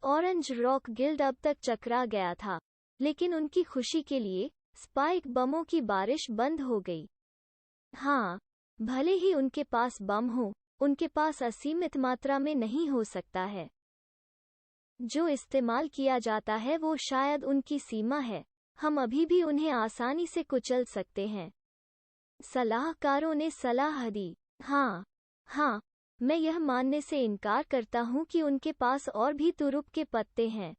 Orange rock guild अब तक चकरा गया था, लेकिन उनकी खुशी के लिए स्पाइक बमों की बारिश बंद हो गई। हाँ, भले ही उनके पास बम हो, उनके पास असीमित मात्रा में नहीं हो सकता है। जो इस्तेमाल किया जाता है वो शायद उनकी सीमा है। हम अभी भी उन्हें आसानी से कुचल सकते हैं। सलाहकारों ने सलाह दी। हाँ, मैं यह मानने से इनकार करता हूँ कि उनके पास और भी तुरुप के पत्ते हैं।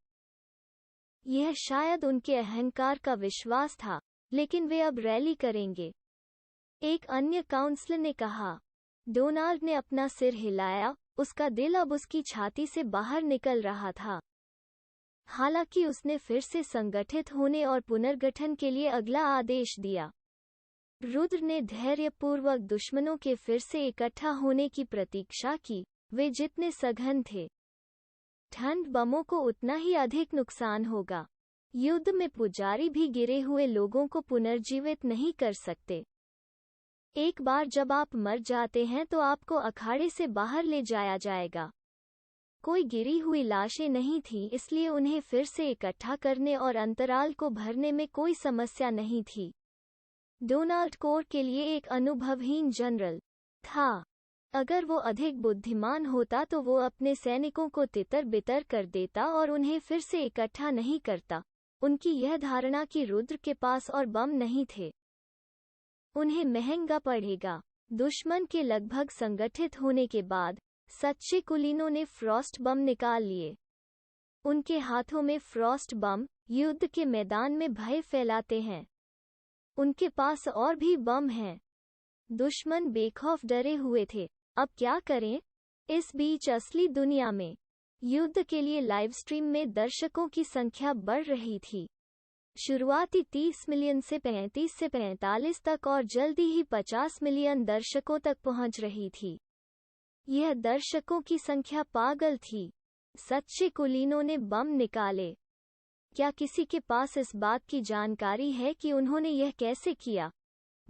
यह शायद उनके अहंकार का विश्वास था, लेकिन वे अब रैली करेंगे। एक अन्य काउंसलर ने कहा। डोनाल्ड ने अपना सिर हिलाया, उसका दिल अब उसकी छाती से बाहर निकल रहा था। हालांकि उसने फिर से संगठित होने और पुनर्गठन के लिए अगला आदेश दिया। रुद्र ने धैर्यपूर्वक दुश्मनों के फिर से इकट्ठा होने की प्रतीक्षा की। वे जितने सघन थे, ठंड बमों को उतना ही अधिक नुकसान होगा। युद्ध में पुजारी भी गिरे हुए लोगों को पुनर्जीवित नहीं कर सकते। एक बार जब आप मर जाते हैं तो आपको अखाड़े से बाहर ले जाया जाएगा। कोई गिरी हुई लाशें नहीं थीं, इसलिए उन्हें फिर से इकट्ठा करने और अंतराल को भरने में कोई समस्या नहीं थी। डोनाल्ड कोर के लिए एक अनुभवहीन जनरल था। अगर वो अधिक बुद्धिमान होता तो वो अपने सैनिकों को तितर-बितर कर देता और उन्हें फिर से इकट्ठा नहीं करता। उनकी यह धारणा कि रुद्र के पास और बम नहीं थे उन्हें महंगा पड़ेगा। दुश्मन के लगभग संगठित होने के बाद सच्चे कुलीनों ने फ्रॉस्ट बम निकाल लिए। उनके हाथों में फ्रॉस्ट बम युद्ध के मैदान में भय फैलाते हैं। उनके पास और भी बम हैं। दुश्मन बेखौफ डरे हुए थे। अब क्या करें? इस बीच असली दुनिया में युद्ध के लिए लाइव स्ट्रीम में दर्शकों की संख्या बढ़ रही थी। शुरुआती 30 मिलियन से 35 से 45 तक और जल्दी ही 50 मिलियन दर्शकों तक पहुंच रही थी। यह दर्शकों की संख्या पागल थी। सच्चे कुलीनों ने बम निकाले। क्या किसी के पास इस बात की जानकारी है कि उन्होंने यह कैसे किया?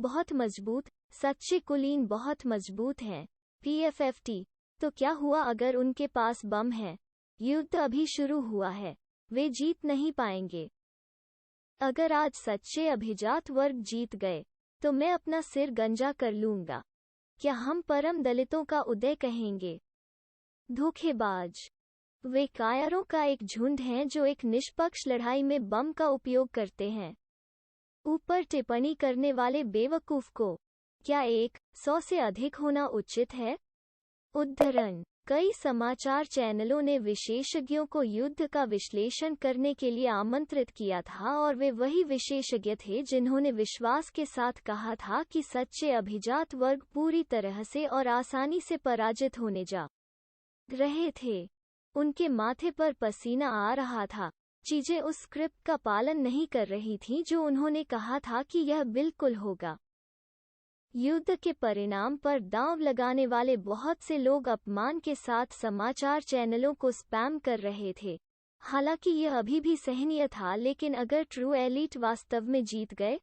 बहुत मजबूत। सच्चे कुलीन बहुत मजबूत हैं। PFFT। तो क्या हुआ अगर उनके पास बम है? युद्ध अभी शुरू हुआ है। वे जीत नहीं पाएंगे। अगर आज सच्चे अभिजात वर्ग जीत गए, तो मैं अपना सिर गंजा कर लूंगा। क्या हम परम दलितों का उदय कहेंगे? धोखेबाज। वे कायरों का एक झुंड हैं जो एक निष्पक्ष लड़ाई में बम का उपयोग करते हैं। ऊपर टिप्पणी करने वाले बेवकूफ को क्या 100 से अधिक होना उचित है? उद्धरण। कई समाचार चैनलों ने विशेषज्ञों को युद्ध का विश्लेषण करने के लिए आमंत्रित किया था और वे वही विशेषज्ञ थे जिन्होंने विश्वास के साथ कहा था कि सच्चे अभिजात वर्ग पूरी तरह से और आसानी से पराजित होने जा रहे थे। उनके माथे पर पसीना आ रहा था। चीजें उस स्क्रिप्ट का पालन नहीं कर रही थीं जो उन्होंने कहा था कि यह बिल्कुल होगा। युद्ध के परिणाम पर दांव लगाने वाले बहुत से लोग अपमान के साथ समाचार चैनलों को स्पैम कर रहे थे। हालांकि यह अभी भी सहनीय था, लेकिन अगर ट्रू एलीट वास्तव में जीत गए,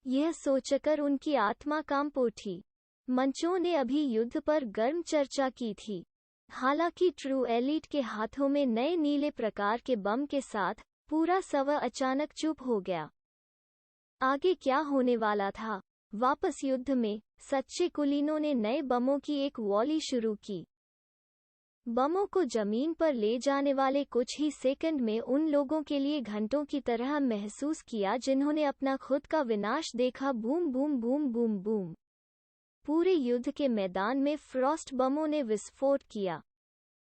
यह सोचकर उनकी आत्मा कांप उठी। मंचों ने अभी युद्ध पर गर्म चर्चा की थी। हालांकि ट्रू एलीट के हाथों में नए नीले प्रकार के बम के साथ पूरा सवा अचानक चुप हो गया। आगे क्या होने वाला था? वापस युद्ध में सच्चे कुलीनों ने नए बमों की एक वॉली शुरू की। बमों को जमीन पर ले जाने वाले कुछ ही सेकंड में उन लोगों के लिए घंटों की तरह महसूस किया जिन्होंने अपना खुद का विनाश देखा। Boom boom boom boom boom. पूरे युद्ध के मैदान में फ्रॉस्ट बमों ने विस्फोट किया,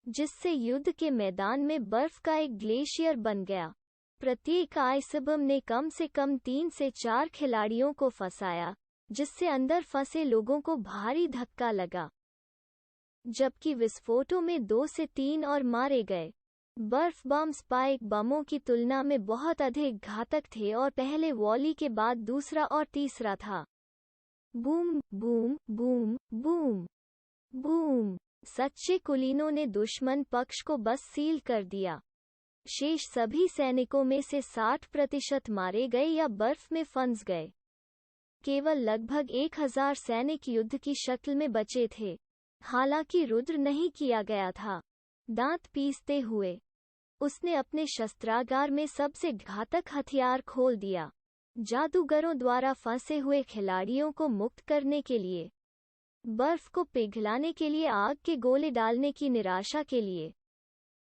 जिससे युद्ध के मैदान में बर्फ का एक ग्लेशियर बन गया। प्रत्येक आइसबम ने कम से कम 3 से 4 खिलाड़ियों को फंसाया, जिससे अंदर फंसे लोगों को भारी धक्का लगा, जबकि विस्फोटों में 2 से 3 और मारे गए। बर्फ बम स्पाइक बमों की तुलना में बहुत अधिक घातक थे और पहले वॉली के बाद दूसरा और तीसरा था। Boom boom boom boom boom. सच्चे कुलीनों ने दुश्मन पक्ष को बस सील कर दिया। शेष सभी सैनिकों में से 60% मारे गए या बर्फ में फंस गए। केवल लगभग 1000 सैनिक युद्ध की शक्ल में बचे थे। हालांकि रुद्र नहीं किया गया था। दांत पीसते हुए उसने अपने शस्त्रागार में सबसे घातक हथियार खोल दिया, जादूगरों द्वारा फंसे हुए खिलाड़ियों को मुक्त करने के लिए, बर्फ को पिघलाने के लिए आग के गोले डालने की निराशा के लिए।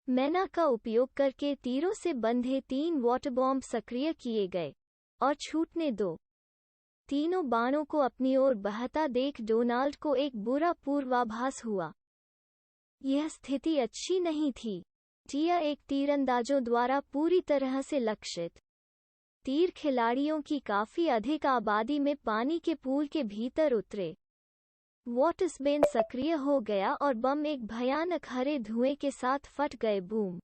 मैना का उपयोग करके तीरों से बंधे 3 वाटर बॉम्ब सक्रिय किए गए और छूटने दो। तीनों बाणों को अपनी ओर बहता देख डोनाल्ड को एक बुरा पूर्वाभास हुआ। यह स्थिति अच्छी नहीं थी। टिया एक तीरंदाजों द्वारा पूरी तरह से लक्षित तीर खिलाड़ियों की काफी अधिक आबादी में पानी के पूल के भीतर उतरे। वॉटरस्पेन सक्रिय हो गया और बम एक भयानक हरे धुएं के साथ फट गए। Boom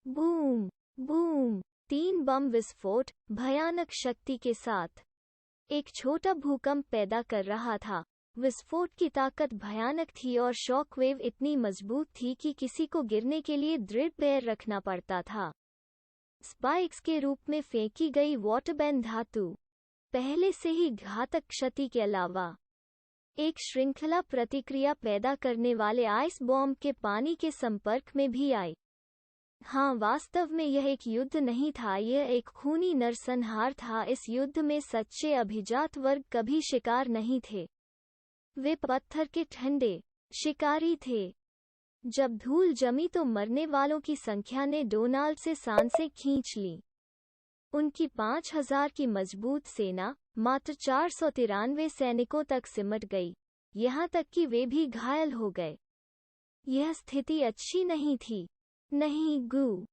boom boom. 3 बम विस्फोट भयानक शक्ति के साथ एक छोटा भूकंप पैदा कर रहा था। विस्फोट की ताकत भयानक थी और शॉकवेव इतनी मजबूत थी कि किसी को गिरने के लिए दृढ़ पैर रखना पड़ता था। स्पाइक्स के रूप में फेंकी गई वाटरबैन धातु पहले से ही घातक क्षति के अलावा एक श्रृंखला प्रतिक्रिया पैदा करने वाले आइस बॉम्ब के पानी के संपर्क में भी आई। हाँ, वास्तव में यह एक युद्ध नहीं था, यह एक खूनी नरसंहार था। इस युद्ध में सच्चे अभिजात वर्ग कभी शिकार नहीं थे। वे पत्थर के ठंडे शिकारी थे। जब धूल जमी तो मरने वालों की संख्या ने डोनाल्ड से सांसें खींच लीं। उनकी 5000 की मजबूत सेना मात्र 493 सैनिकों तक सिमट गई, यहाँ तक कि वे भी घायल हो गए। यह स्थिति अच्छी नहीं थी। नहीं गू।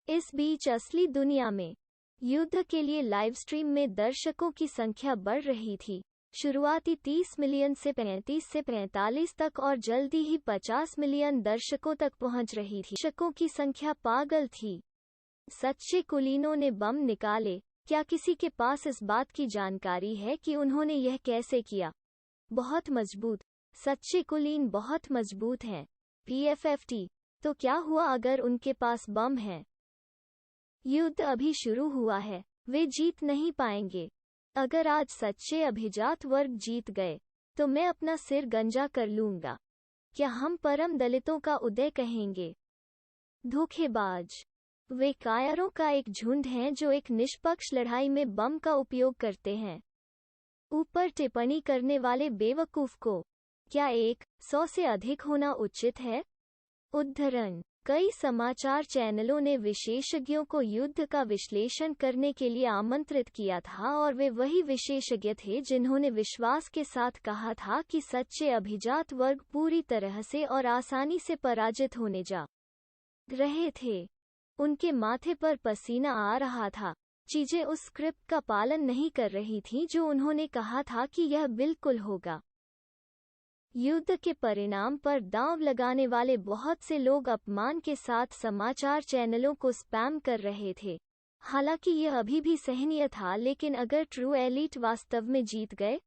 इस बीच असली दुनिया में युद्ध के लिए लाइव स्ट्रीम में दर्शकों की संख्या बढ़ रही थी। शुरुआती 30 मिलियन से 35 से 45 तक और जल्दी ही 50 मिलियन दर्शकों तक पहुंच रही थी। दर्शकों की संख्या पागल थी। सच्चे कुलीनों ने बम निकाले। क्या किसी के पास इस बात की जानकारी है कि उन्होंने यह कैसे किया? बहुत मजबूत। सच्चे कुलीन बहुत मजबूत हैं। PFFT। तो क्या हुआ अगर उनके पास बम है? युद्ध अभी शुरू हुआ है। वे जीत नहीं पाएंगे। अगर आज सच्चे अभिजात वर्ग जीत गए तो मैं अपना सिर गंजा कर लूंगा। क्या हम परम दलितों का उदय कहेंगे? धोखेबाज। वे कायरों का एक झुंड हैं जो एक निष्पक्ष लड़ाई में बम का उपयोग करते हैं। ऊपर टिप्पणी करने वाले बेवकूफ को क्या 100 से अधिक होना उचित है? उद्धरण। कई समाचार चैनलों ने विशेषज्ञों को युद्ध का विश्लेषण करने के लिए आमंत्रित किया था और वे वही विशेषज्ञ थे जिन्होंने विश्वास के साथ कहा था कि सच्चे अभिजात वर्ग पूरी तरह से और आसानी से पराजित होने जा रहे थे। उनके माथे पर पसीना आ रहा था। चीजें उस स्क्रिप्ट का पालन नहीं कर रही थीं जो उन्होंने कहा था कि यह बिल्कुल होगा। युद्ध के परिणाम पर दांव लगाने वाले बहुत से लोग अपमान के साथ समाचार चैनलों को स्पैम कर रहे थे। हालांकि यह अभी भी सहनीय था, लेकिन अगर ट्रू एलीट वास्तव में जीत गए,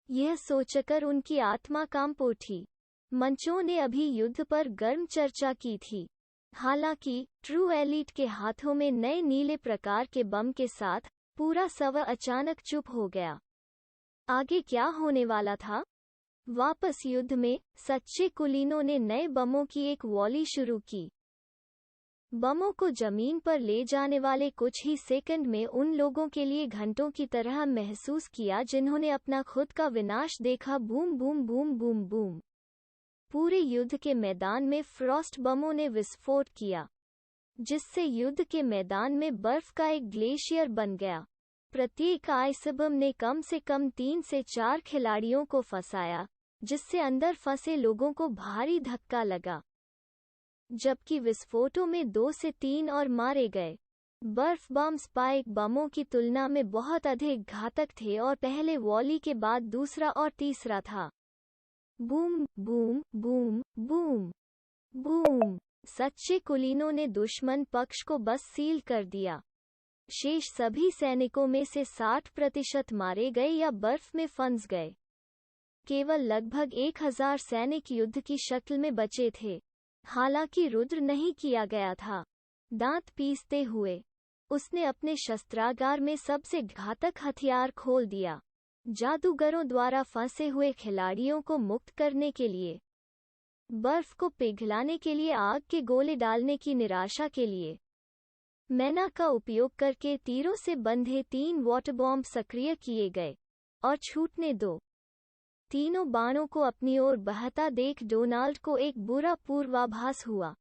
यह सोचकर उनकी आत्मा कांप उठी। मंचों ने अभी युद्ध पर गर्म चर्चा की थी। हालांकि ट्रू एलीट के हाथों में नए नीले प्रकार के बम के साथ पूरा सवा अचानक चुप हो गया। आगे क्या होने वाला था? वापस युद्ध में सच्चे कुलीनों ने नए बमों की एक वॉली शुरू की। बमों को जमीन पर ले जाने वाले कुछ ही सेकंड में उन लोगों के लिए घंटों की तरह महसूस किया जिन्होंने अपना खुद का विनाश देखा। Boom boom boom boom boom. पूरे युद्ध के मैदान में फ्रॉस्ट बमों ने विस्फोट किया, जिससे युद्ध के मैदान में बर्फ का एक ग्लेशियर बन गया। प्रत्येक आइस बम ने कम से कम 3 से 4 खिलाड़ियों को फंसाया, जिससे अंदर फंसे लोगों को भारी धक्का लगा, जबकि विस्फोटों में 2 से 3 और मारे गए। बर्फ बम स्पाइक बमों की तुलना में बहुत अधिक घातक थे और पहले वॉली के बाद दूसरा और तीसरा था। Boom boom boom boom boom. सच्चे कुलीनों ने दुश्मन पक्ष को बस सील कर दिया। शेष सभी सैनिकों में से 60% मारे गए या बर्फ में फंस गए। केवल लगभग 1000 सैनिक युद्ध की शक्ल में बचे थे। हालांकि रुद्र नहीं किया गया था। दांत पीसते हुए उसने अपने शस्त्रागार में सबसे घातक हथियार खोल दिया, जादूगरों द्वारा फंसे हुए खिलाड़ियों को मुक्त करने के लिए, बर्फ को पिघलाने के लिए आग के गोले डालने की निराशा के लिए, मैना का उपयोग करके तीरों से बंधे 3 वाटर बॉम्ब सक्रिय किए गए और छूटने दो। तीनों बाणों को अपनी ओर बहता देख डोनाल्ड को एक बुरा पूर्वाभास हुआ।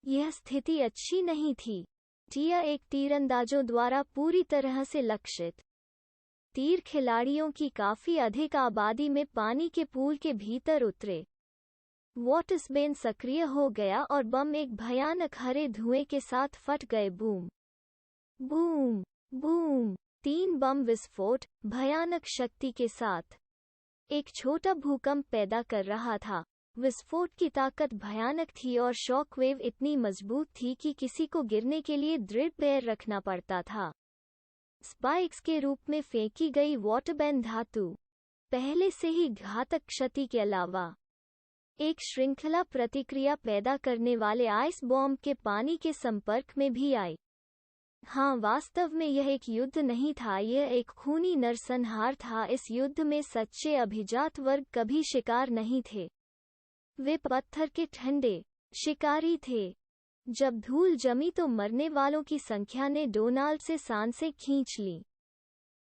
यह स्थिति अच्छी नहीं थी। टिया एक तीरंदाजों द्वारा पूरी तरह से लक्षित तीर खिलाड़ियों की काफी अधिक आबादी में पानी के पूल के भीतर उतरे। वॉटरस्पेन सक्रिय हो गया और बम एक भयानक हरे धुएं के साथ फट गए। Boom boom boom. 3 बम विस्फोट भयानक शक्ति के साथ एक छोटा भूकंप पैदा कर रहा था। विस्फोट की ताकत भयानक थी और शॉकवेव इतनी मजबूत थी कि किसी को गिरने के लिए दृढ़ पैर रखना पड़ता था। स्पाइक्स के रूप में फेंकी गई वाटरबैन धातु पहले से ही घातक क्षति के अलावा एक श्रृंखला प्रतिक्रिया पैदा करने वाले आइस बॉम्ब के पानी के संपर्क में भी आई। हाँ, वास्तव में यह एक युद्ध नहीं था, यह एक खूनी नरसंहार था। इस युद्ध में सच्चे अभिजात वर्ग कभी शिकार नहीं थे। वे पत्थर के ठंडे शिकारी थे। जब धूल जमी तो मरने वालों की संख्या ने डोनाल्ड से सांसें खींच लीं।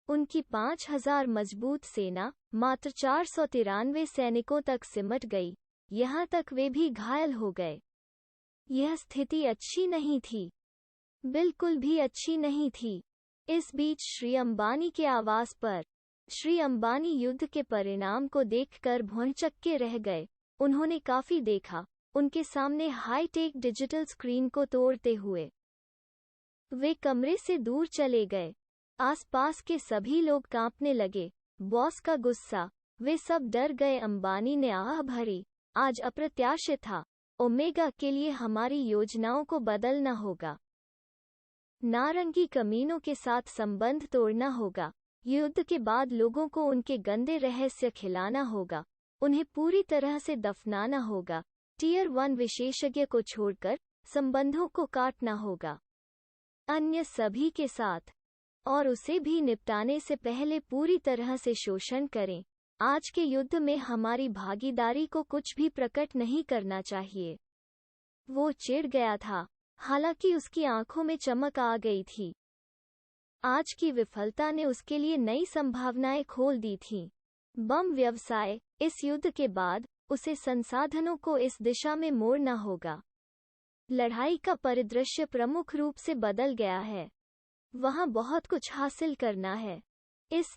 उनकी 5000 मजबूत सेना मात्र 493 सैनिकों तक सिमट गई, यहाँ तक वे भी घायल हो गए। यह स्थिति अच्छी नहीं थी, बिल्कुल भी अच्छी नहीं थी। इस बीच श्री अंबानी के आवास पर श्री अंबानी युद्ध के परिणाम को देखकर भौंचक्के रह गए। उन्होंने काफी देखा, उनके सामने हाई-टेक डिजिटल स्क्रीन को तोड़ते हुए वे कमरे से दूर चले गए। आसपास के सभी लोग कांपने लगे। बॉस का गुस्सा, वे सब डर गए। अंबानी ने आह भरी, आज अप्रत्याशित था। ओमेगा के लिए हमारी योजनाओं को बदलना होगा। नारंगी कमीनों के साथ संबंध तोड़ना होगा। युद्ध के बाद लोगों को उनके गंदे रहस्य खिलाना होगा। उन्हें पूरी तरह से दफनाना होगा। टियर 1 विशेषज्ञ को छोड़कर संबंधों को काटना होगा अन्य सभी के साथ, और उसे भी निपटाने से पहले पूरी तरह से शोषण करें। आज के युद्ध में हमारी भागीदारी को कुछ भी प्रकट नहीं करना चाहिए। वो चिढ़ गया था, हालांकि उसकी आंखों में चमक आ गई थी। आज की विफलता ने उसके लिए नई संभावनाएं खोल दी थीं। बम व्यवसाय, इस युद्ध के बाद उसे संसाधनों को इस दिशा में मोड़ना होगा। लड़ाई का परिदृश्य प्रमुख रूप से बदल गया है। वहां बहुत कुछ हासिल करना है। इस